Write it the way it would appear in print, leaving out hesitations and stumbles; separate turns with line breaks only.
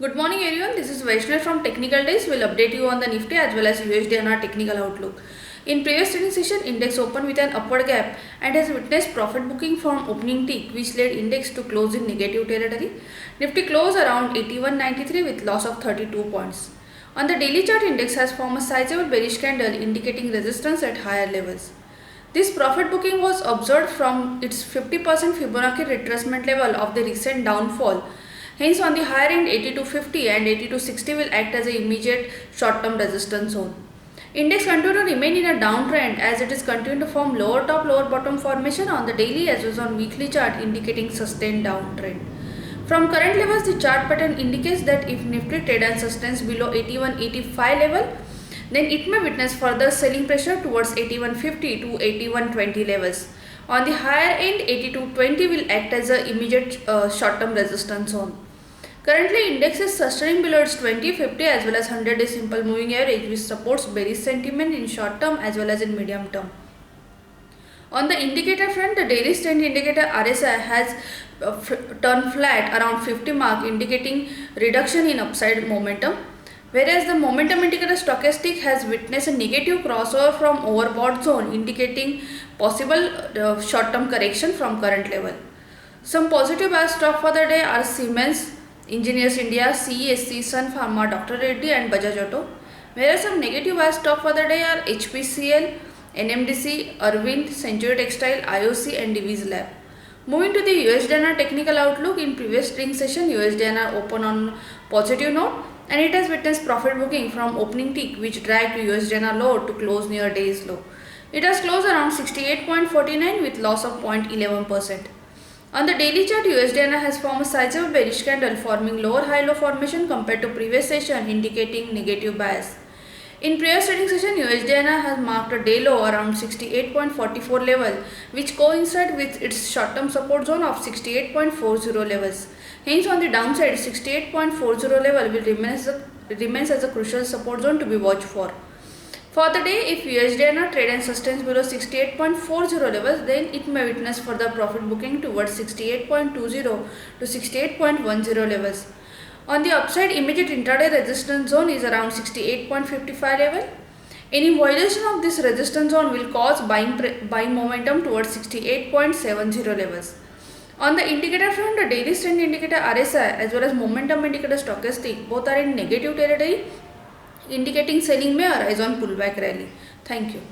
Good morning everyone, this is Vaishnav from Technical Days. We'll update you on the Nifty as well as USD technical outlook. In previous trading session, index opened with an upward gap and has witnessed profit booking from opening tick, which led index to close in negative territory. Nifty closed around 8193 with loss of 32 points. On the daily chart, index has formed a sizable bearish candle indicating resistance at higher levels. This profit booking was observed from its 50% Fibonacci retracement level of the recent downfall. Hence, on the higher end, 8250 and 8260 will act as an immediate short-term resistance zone. Index continues to remain in a downtrend as it is continuing to form lower top, lower bottom formation on the daily as well as on weekly chart, indicating sustained downtrend. From current levels, the chart pattern indicates that if Nifty trade and sustains below 8185 level, then it may witness further selling pressure towards 8150 to 8120 levels. On the higher end, 8220 will act as an immediate short-term resistance zone. Currently, index is sustaining below its 20-50 as well as 100-day simple moving average, which supports bearish sentiment in short term as well as in medium term. On the indicator front, the daily strength indicator RSI has turned flat around 50 mark, indicating reduction in upside momentum. Whereas the momentum indicator stochastic has witnessed a negative crossover from overbought zone, indicating possible short-term correction from current level. Some positive bias stock for the day are Siemens, Engineers India, CESC, Sun Pharma, Dr. Reddy and Bajaj Auto. Whereas some negative bias stock for the day are HPCL, NMDC, Arvind, Century Textile, IOC and Divi's Lab. Moving to the USD technical outlook, in previous trading session, USD opened on positive note and it has witnessed profit booking from opening tick, which dragged to USD low to close near day's low. It has closed around 68.49 with loss of 0.11%. On the daily chart, USD has formed a sizable bearish candle forming lower high-low formation compared to previous session, indicating negative bias. In previous trading session, USD has marked a day low around 68.44 level, which coincides with its short-term support zone of 68.40 levels. Hence, on the downside, 68.40 level will remains as a crucial support zone to be watched for. For the day, if USD trade and sustains below 68.40 levels, then it may witness further profit booking towards 68.20 to 68.10 levels. On the upside, immediate intraday resistance zone is around 68.55 level. Any violation of this resistance zone will cause buying momentum towards 68.70 levels. On the indicator front, the daily strength indicator RSI as well as momentum indicator stochastic both are in negative territory, indicating selling may arise on pullback rally. Thank you.